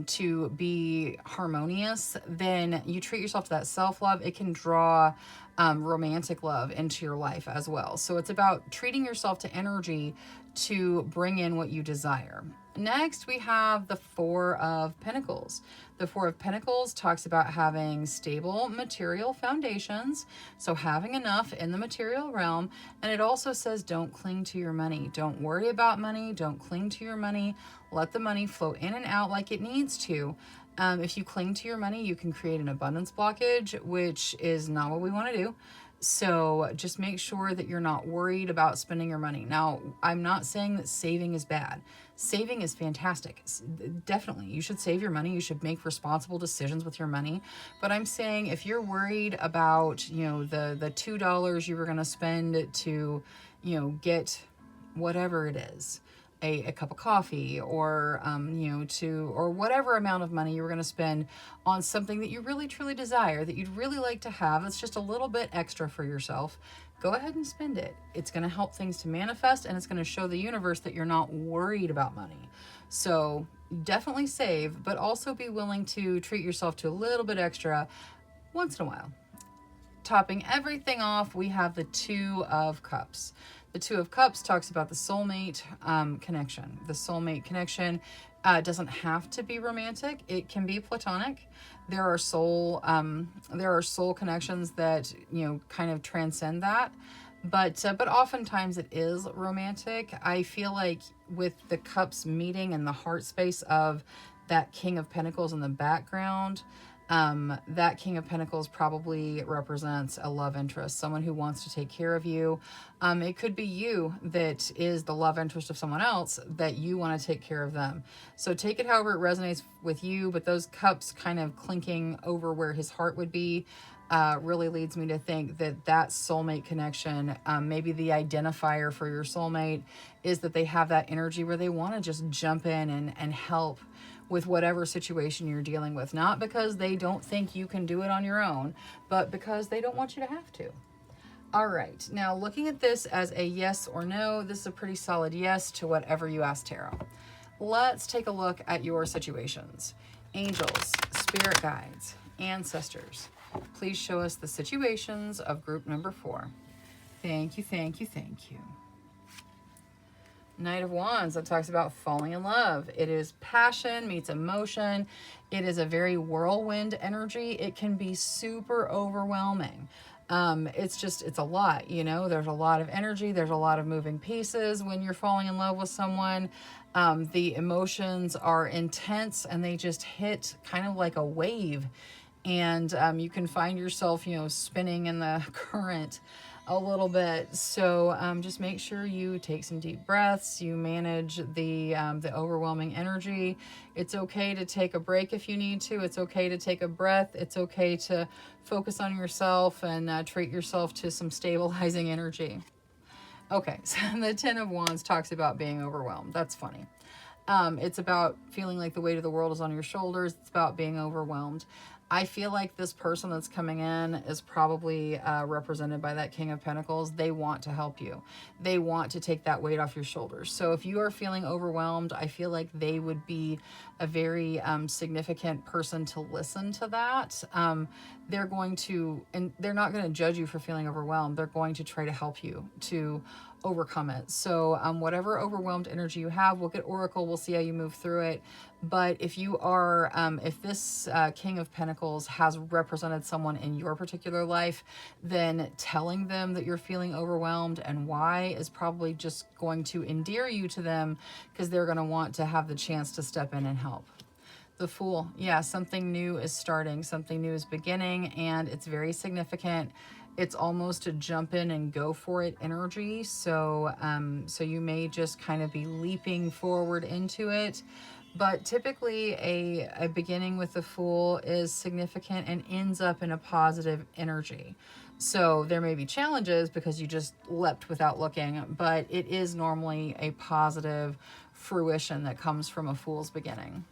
to be harmonious. Then you treat yourself to that self-love. It can draw romantic love into your life as well. So it's about treating yourself to energy to bring in what you desire. Next, we have the Four of Pentacles. The Four of Pentacles talks about having stable material foundations, so having enough in the material realm. And it also says don't cling to your money. Don't worry about money. Don't cling to your money. Let the money flow in and out like it needs to. If you cling to your money, you can create an abundance blockage, which is not what we want to do. So just make sure that you're not worried about spending your money. Now, I'm not saying that saving is bad. Saving is fantastic. Definitely, you should save your money. You should make responsible decisions with your money. But I'm saying if you're worried about, the $2 you were going to spend to, get whatever it is, a cup of coffee, or or whatever amount of money you were going to spend on something that you really truly desire, that you'd really like to have, it's just a little bit extra for yourself, go ahead and spend it. It's going to help things to manifest, and it's going to show the universe that you're not worried about money. So definitely save, but also be willing to treat yourself to a little bit extra once in a while. topping everything off, we have the Two of Cups. The Two of Cups talks about the soulmate connection. The soulmate connection doesn't have to be romantic. It can be platonic. There are soul connections that, you know, kind of transcend that. But oftentimes it is romantic. I feel like with the cups meeting and the heart space of that King of Pentacles in the background, that King of Pentacles probably represents a love interest, someone who wants to take care of you. It could be you that is the love interest of someone else that you want to take care of them. So take it however it resonates with you, but those cups kind of clinking over where his heart would be really leads me to think that that soulmate connection, maybe the identifier for your soulmate is that they have that energy where they want to just jump in and help with whatever situation you're dealing with. Not because they don't think you can do it on your own, but because they don't want you to have to. All right, now looking at this as a yes or no, this is a pretty solid yes to whatever you ask tarot. Let's take a look at your situations. Angels, spirit guides, ancestors, please show us the situations of group number 4. Thank you, thank you, thank you. Knight of Wands, that talks about falling in love. It is passion meets emotion. It is a very whirlwind energy. It can be super overwhelming. It's a lot, you know, there's a lot of energy. There's a lot of moving pieces when you're falling in love with someone. The emotions are intense and they just hit kind of like a wave. And you can find yourself, you know, spinning in the current a little bit. So just make sure you take some deep breaths. You manage the overwhelming energy. It's okay to take a break if you need to. It's okay to take a breath. It's okay to focus on yourself and treat yourself to some stabilizing energy. Okay, so the Ten of Wands talks about being overwhelmed. That's funny. It's about feeling like the weight of the world is on your shoulders. It's about being overwhelmed. I feel like this person that's coming in is probably represented by that King of Pentacles. They want to help you. They want to take that weight off your shoulders. So if you are feeling overwhelmed, I feel like they would be a very significant person to listen to that. They're going to, and they're not going to judge you for feeling overwhelmed. They're going to try to help you to overcome it. So whatever overwhelmed energy you have, we'll get Oracle, we'll see how you move through it. But if you are, if this King of Pentacles has represented someone in your particular life, then telling them that you're feeling overwhelmed and why is probably just going to endear you to them, because they're going to want to have the chance to step in and help. The Fool, yeah, something new is starting, something new is beginning, and it's very significant. It's almost a jump in and go for it energy. So, so you may just kind of be leaping forward into it. But typically a beginning with the Fool is significant and ends up in a positive energy. So there may be challenges because you just leapt without looking, but it is normally a positive fruition that comes from a Fool's beginning.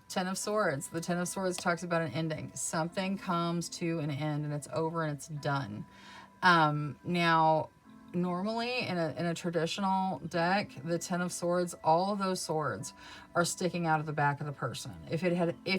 Ten of Swords. The Ten of Swords talks about an ending. Something comes to an end and it's over and it's done. Now, normally in a traditional deck, the Ten of Swords, all of those swords are sticking out of the back of the person. If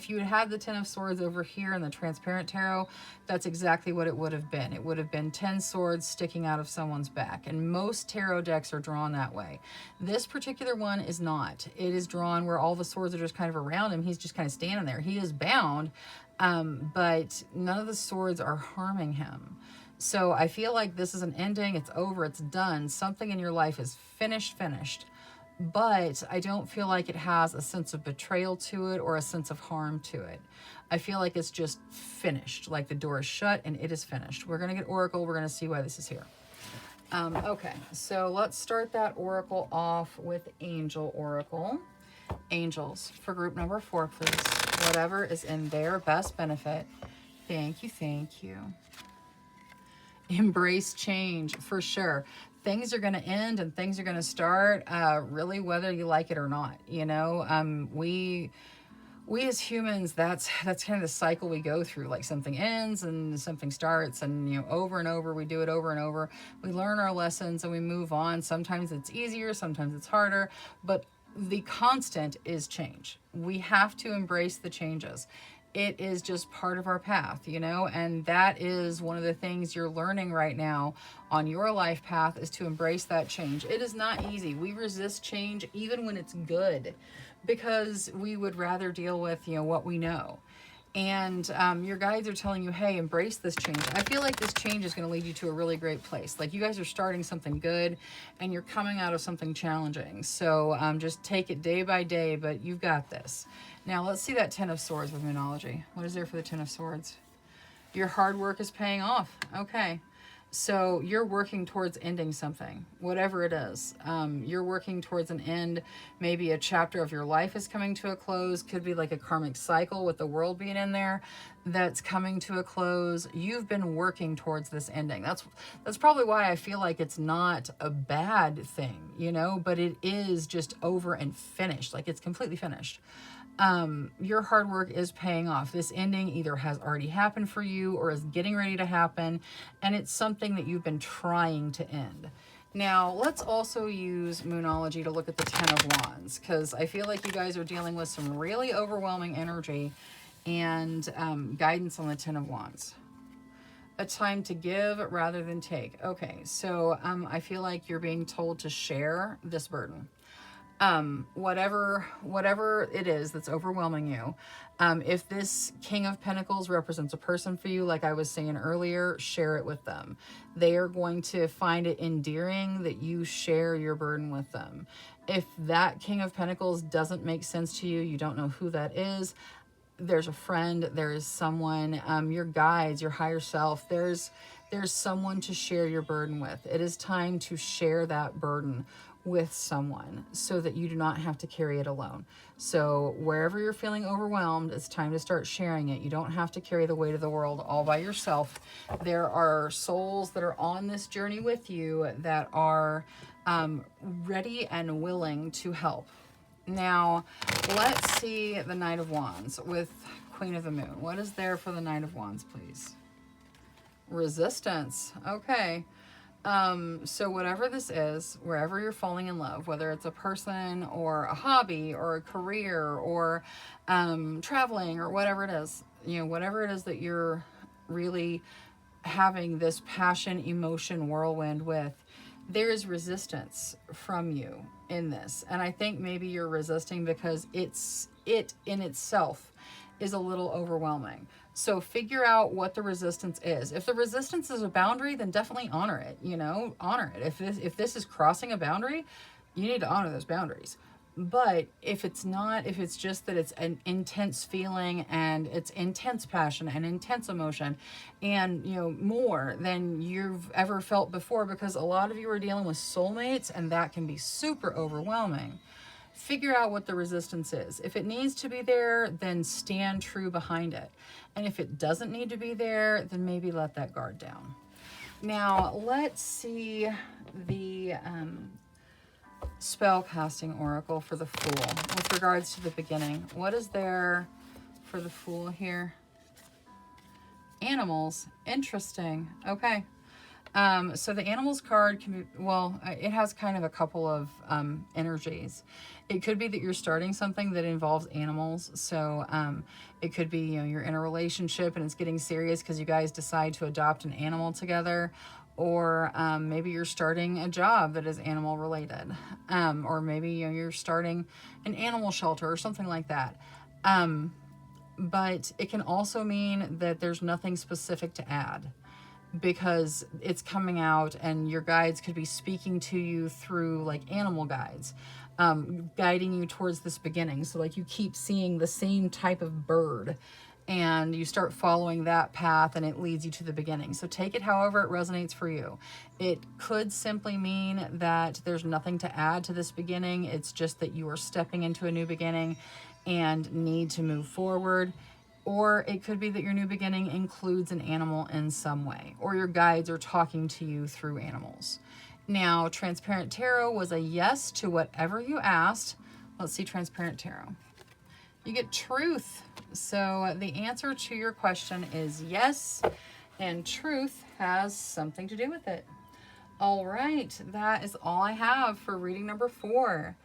you had the Ten of Swords over here in the transparent tarot, that's exactly what it would have been. It would have been 10 swords sticking out of someone's back. And most tarot decks are drawn that way. This particular one is not. It is drawn where all the swords are just kind of around him. He's just kind of standing there. He is bound, but none of the swords are harming him. So I feel like this is an ending. It's over. It's done. Something in your life is finished. But I don't feel like it has a sense of betrayal to it or a sense of harm to it. I feel like it's just finished. Like the door is shut and it is finished. We're going to get Oracle. We're going to see why this is here. Okay, so let's start that Oracle off with Angel Oracle. Angels for group number 4, please. Whatever is in their best benefit. Thank you, thank you. Embrace change, for sure. Things are going to end and things are going to start, really, whether you like it or not. You know, we as humans, that's kind of the cycle we go through. Like something ends and something starts, and you know, over and over, we do it over and over. We learn our lessons and we move on. Sometimes it's easier, sometimes it's harder, but the constant is change. We have to embrace the changes. it is just part of our path, you know, and that is one of the things you're learning right now on your life path, is to embrace that change. It is not easy. We resist change even when it's good, because we would rather deal with, you know, what we know. And your guides are telling you, hey, embrace this change. I feel like this change is going to lead you to a really great place. Like, you guys are starting something good and you're coming out of something challenging. So just take it day by day, but you've got this. Now, let's see that Ten of Swords with Moonology. What is there for the Ten of Swords? Your hard work is paying off. Okay. So you're working towards ending something, whatever it is. You're working towards an end. Maybe a chapter of your life is coming to a close. Could be like a karmic cycle with the world being in there that's coming to a close. You've been working towards this ending. That's probably why I feel like it's not a bad thing, you know, but it is just over and finished. Like, it's completely finished. Your hard work is paying off. This ending either has already happened for you or is getting ready to happen, and it's something that you've been trying to end. Now, let's also use Moonology to look at the Ten of Wands, because I feel like you guys are dealing with some really overwhelming energy and guidance on the Ten of Wands. A time to give rather than take. Okay, so I feel like you're being told to share this burden. Whatever it is that's overwhelming you. If this King of Pentacles represents a person for you, like I was saying earlier, share it with them. They are going to find it endearing that you share your burden with them. If that King of Pentacles doesn't make sense to you, you don't know who that is, there's a friend, there is someone, your guides, your higher self, there's someone to share your burden with. It is time to share that burden with someone so that you do not have to carry it alone. So wherever you're feeling overwhelmed, it's time to start sharing it. You don't have to carry the weight of the world all by yourself. There are souls that are on this journey with you that are ready and willing to help. Now, let's see the Knight of Wands with Queen of the Moon. What is there for the Knight of Wands, please? Resistance. Okay. So whatever this is, wherever you're falling in love, whether it's a person or a hobby or a career or traveling or whatever it is, you know, whatever it is that you're really having this passion, emotion, whirlwind with, there is resistance from you in this. And I think maybe you're resisting because it in itself is a little overwhelming. So figure out what the resistance is. If the resistance is a boundary, then definitely honor it, you know, honor it. If this is crossing a boundary, you need to honor those boundaries. But if it's not, if it's just that it's an intense feeling and it's intense passion and intense emotion and, you know, more than you've ever felt before, because a lot of you are dealing with soulmates and that can be super overwhelming. Figure out what the resistance is. If it needs to be there, then stand true behind it. And if it doesn't need to be there, then maybe let that guard down. Now, let's see the spell casting oracle for the Fool with regards to the beginning. What is there for the Fool here? Animals. Interesting. Okay. So the animals card can be, well, it has kind of a couple of energies. It could be that you're starting something that involves animals. So it could be, you know, you're in a relationship and it's getting serious because you guys decide to adopt an animal together. Or maybe you're starting a job that is animal related. Or maybe, you know, you're starting an animal shelter or something like that. But it can also mean that there's nothing specific to add, because it's coming out and your guides could be speaking to you through like animal guides, guiding you towards this beginning. So like you keep seeing the same type of bird and you start following that path and it leads you to the beginning. So take it however it resonates for you. It could simply mean that there's nothing to add to this beginning. It's just that you are stepping into a new beginning and need to move forward. Or it could be that your new beginning includes an animal in some way, or your guides are talking to you through animals. Now, Transparent Tarot was a yes to whatever you asked. Let's see Transparent Tarot. You get truth. So the answer to your question is yes, and truth has something to do with it. All right, that is all I have for reading number 4.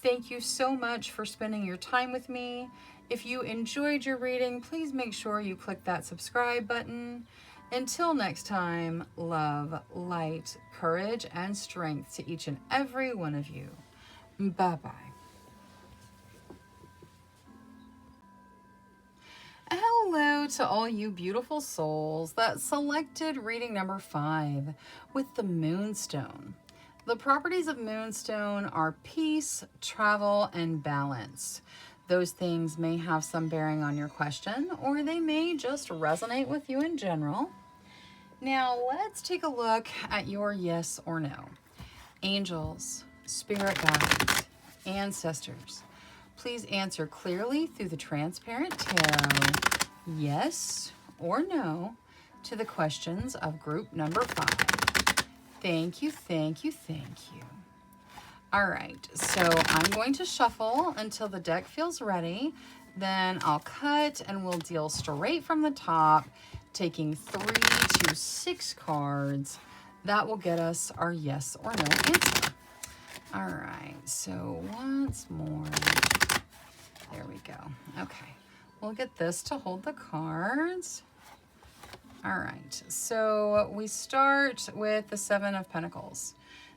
Thank you so much for spending your time with me. If you enjoyed your reading, please make sure you click that subscribe button. Until next time, love, light, courage, and strength to each and every one of you. Bye-bye. Hello to all you beautiful souls that selected reading number 5 with the Moonstone. The properties of Moonstone are peace, travel, and balance. Those things may have some bearing on your question, or they may just resonate with you in general. Now, let's take a look at your yes or no. Angels, spirit guides, ancestors, please answer clearly through the transparent tarot, yes or no, to the questions of group number 5. Thank you, thank you, thank you. All right, so I'm going to shuffle until the deck feels ready. Then I'll cut and we'll deal straight from the top, taking 3 to 6 cards. That will get us our yes or no answer. All right, so once more. There we go. Okay, we'll get this to hold the cards. All right, so we start with the 7 of Pentacles.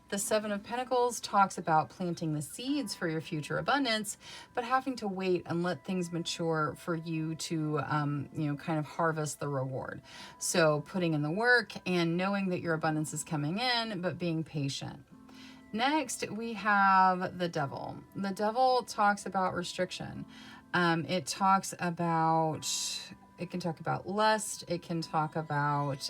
The 7 of Pentacles talks about planting the seeds for your future abundance, but having to wait and let things mature for you to, kind of harvest the reward. So putting in the work and knowing that your abundance is coming in, but being patient. Next, we have the Devil. The Devil talks about restriction. It can talk about lust. It can talk about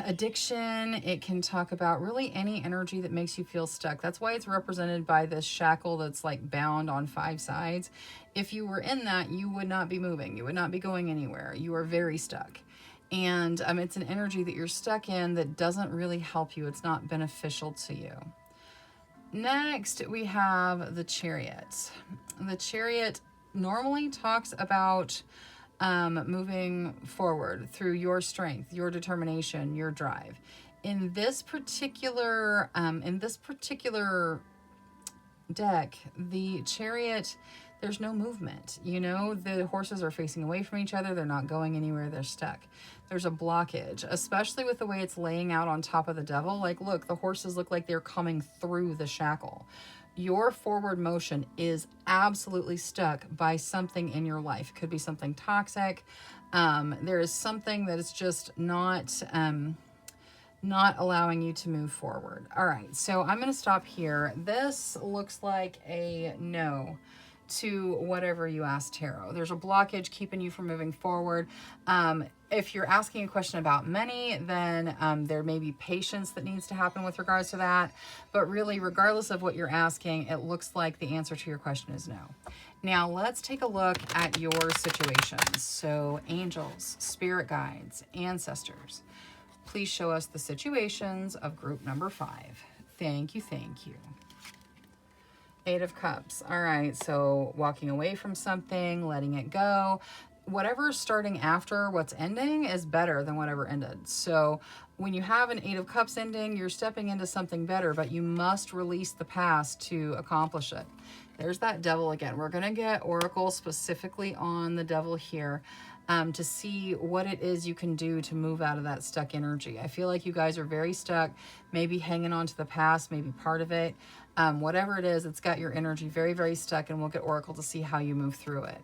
addiction. It can talk about really any energy that makes you feel stuck. That's why it's represented by this shackle that's like bound on 5 sides. If you were in that, you would not be moving. You would not be going anywhere. You are very stuck. And it's an energy that you're stuck in that doesn't really help you. It's not beneficial to you. Next, we have the Chariot. The Chariot normally talks about moving forward through your strength, your determination, your drive. In this particular deck, the Chariot, there's no movement. The horses are facing away from each other. They're not going anywhere. They're stuck. There's a blockage, especially with the way it's laying out on top of the Devil. Like, look, the horses look like they're coming through the shackle. Your forward motion is absolutely stuck by something in your life. It could be something toxic. There is something that is just not allowing you to move forward. All right, so I'm going to stop here. This looks like a no to whatever you asked tarot. There's a blockage keeping you from moving forward. If you're asking a question about money, then there may be patience that needs to happen with regards to that. But really, regardless of what you're asking, it looks like the answer to your question is no. Now, let's take a look at your situations. So, angels, spirit guides, ancestors, please show us the situations of group number 5. Thank you, thank you. 8 of Cups. All right, so walking away from something, letting it go. Whatever's starting after what's ending is better than whatever ended. So when you have an 8 of Cups ending, you're stepping into something better, but you must release the past to accomplish it. There's that Devil again. We're going to get Oracle specifically on the Devil here to see what it is you can do to move out of that stuck energy. I feel like you guys are very stuck, maybe hanging on to the past, maybe part of it. Whatever it is, it's got your energy very, very stuck, and we'll get Oracle to see how you move through it.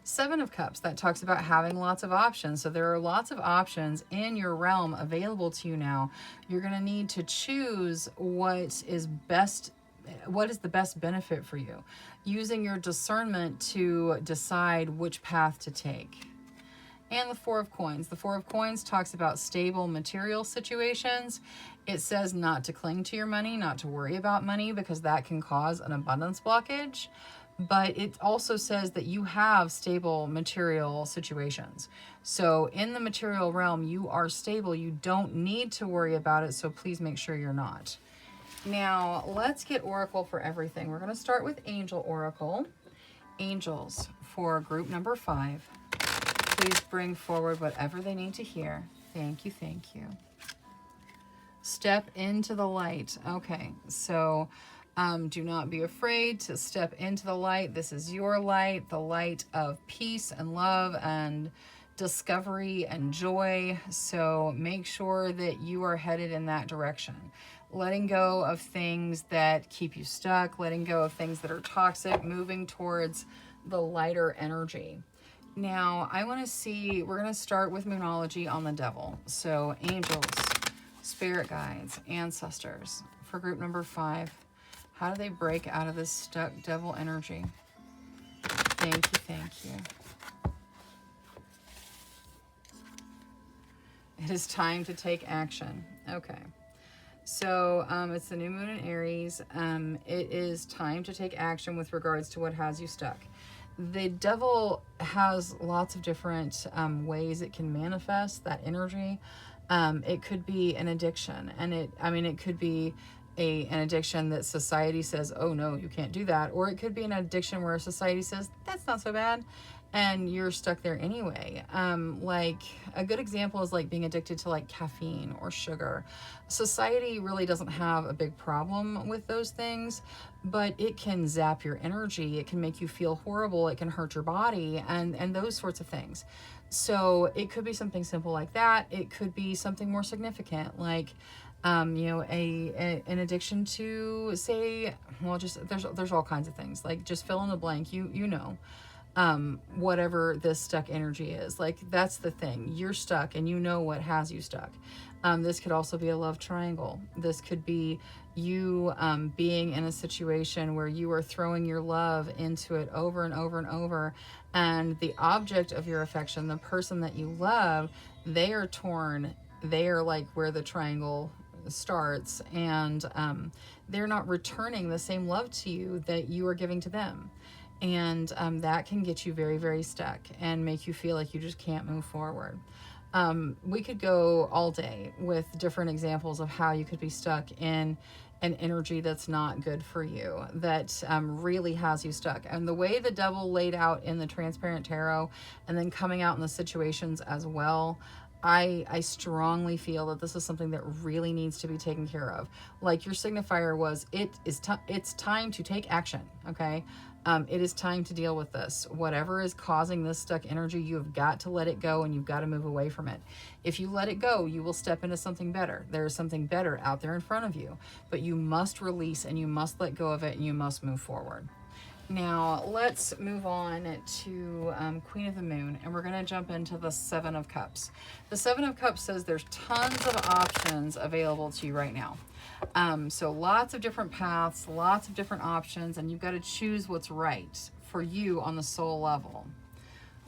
7 of Cups, that talks about having lots of options. So there are lots of options in your realm available to you now. You're going to need to choose what is the best benefit for you, using your discernment to decide which path to take. And the 4 of Coins. The 4 of Coins talks about stable material situations. It says not to cling to your money, not to worry about money, because that can cause an abundance blockage. But it also says that you have stable material situations. So in the material realm, you are stable. You don't need to worry about it, so please make sure you're not. Now, let's get Oracle for everything. We're going to start with Angel Oracle. Angels for group number 5. Please bring forward whatever they need to hear. Thank you, thank you. Step into the light. Okay, so Do not be afraid to step into the light. This is your light, the light of peace and love and discovery and joy. So make sure that you are headed in that direction. Letting go of things that keep you stuck, letting go of things that are toxic, moving towards the lighter energy. Now, I want to see, we're going to start with Moonology on the devil. So angels, spirit guides, ancestors. For group number 5, how do they break out of this stuck devil energy? Thank you, thank you. It is time to take action. Okay. So it's the new moon in Aries. It is time to take action with regards to what has you stuck. The devil has lots of different ways it can manifest that energy. It could be an addiction, and it could be an addiction that society says, oh no, you can't do that. Or it could be an addiction where society says, that's not so bad, and you're stuck there anyway. Like a good example is like being addicted to like caffeine or sugar. Society really doesn't have a big problem with those things, but it can zap your energy. It can make you feel horrible. It can hurt your body and those sorts of things. So it could be something simple like that. It could be something more significant, like an addiction to, say, well, just there's all kinds of things. Like just fill in the blank. Whatever this stuck energy is. Like that's the thing. You're stuck, and you know what has you stuck. This could also be a love triangle. This could be you being in a situation where you are throwing your love into it over and over and over, and the object of your affection, the person that you love, they are torn. They are like where the triangle starts, and they're not returning the same love to you that you are giving to them. And that can get you very, very stuck and make you feel like you just can't move forward. We could go all day with different examples of how you could be stuck in an energy that's not good for you, that really has you stuck. And the way the devil laid out in the Transparent Tarot and then coming out in the situations as well, I strongly feel that this is something that really needs to be taken care of. Like your signifier was, it's time to take action, okay? It is time to deal with this. Whatever is causing this stuck energy, you've got to let it go, and you've got to move away from it. If you let it go, you will step into something better. There is something better out there in front of you, but you must release and you must let go of it, and you must move forward. Now, let's move on to Queen of the Moon, and we're going to jump into the Seven of Cups. The Seven of Cups says there's tons of options available to you right now. So lots of different paths, lots of different options, and you've got to choose what's right for you on the soul level.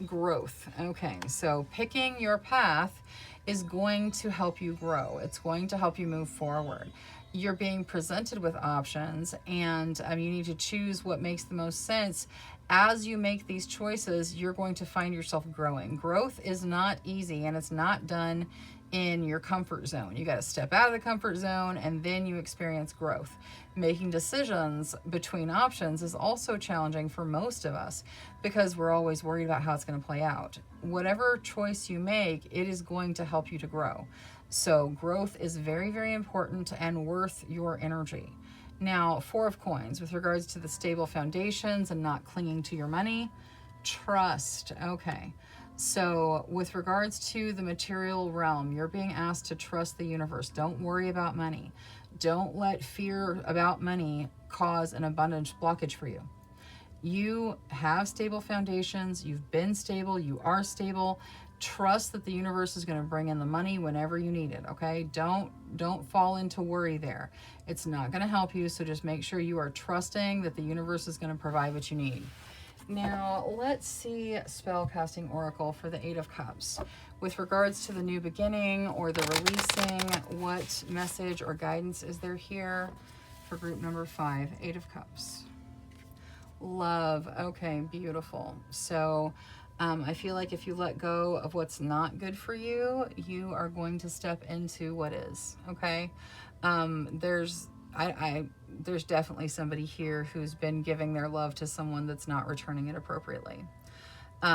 Growth. Okay, so picking your path is going to help you grow. It's going to help you move forward. You're being presented with options, and you need to choose what makes the most sense. As you make these choices, you're going to find yourself growing. Growth is not easy, and it's not done in your comfort zone. You got to step out of the comfort zone, and then you experience growth. Making decisions between options is also challenging for most of us because we're always worried about how it's going to play out. Whatever choice you make, it is going to help you to grow. So growth is very, very important and worth your energy. Now, Four of Coins, with regards to the stable foundations and not clinging to your money, trust. Okay. So with regards to the material realm, you're being asked to trust the universe. Don't worry about money. Don't let fear about money cause an abundance blockage for you. You have stable foundations. You've been stable. You are stable. Trust that the universe is going to bring in the money whenever you need it, okay? Don't fall into worry there. It's not going to help you, so just make sure you are trusting that the universe is going to provide what you need. Now, let's see Spellcasting Oracle for the Eight of Cups. With regards to the new beginning or the releasing, what message or guidance is there here for group number 5? Eight of Cups. Love. Okay, beautiful. So I feel like if you let go of what's not good for you, you are going to step into what is, okay? There's definitely somebody here who's been giving their love to someone that's not returning it appropriately.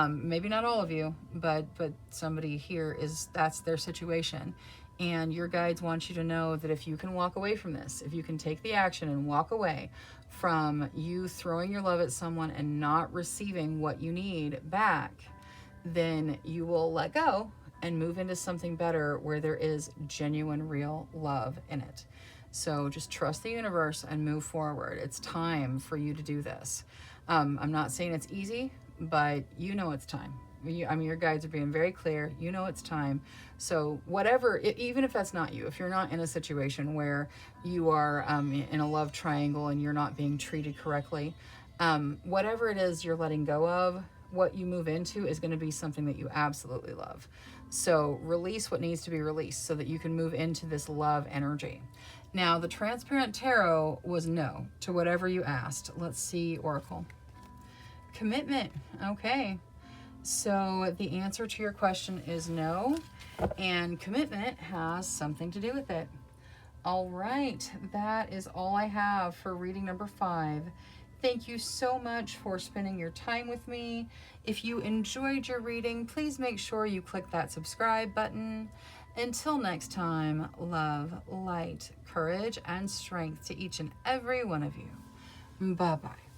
Maybe not all of you, but somebody here that's their situation. And your guides want you to know that if you can walk away from this, if you can take the action and walk away from you throwing your love at someone and not receiving what you need back, then you will let go and move into something better where there is genuine, real love in it. So just trust the universe and move forward. It's time for you to do this. I'm not saying it's easy, but you know it's time. I mean, your guides are being very clear. You know it's time. So whatever, even if that's not you, if you're not in a situation where you are in a love triangle and you're not being treated correctly, whatever it is you're letting go of, what you move into is going to be something that you absolutely love. So release what needs to be released so that you can move into this love energy. Now, the transparent tarot was no to whatever you asked. Let's see, Oracle. Commitment. Okay. So the answer to your question is no, and commitment has something to do with it. All right, that is all I have for reading number 5. Thank you so much for spending your time with me. If you enjoyed your reading, please make sure you click that subscribe button. Until next time, love, light, courage, and strength to each and every one of you. Bye-bye.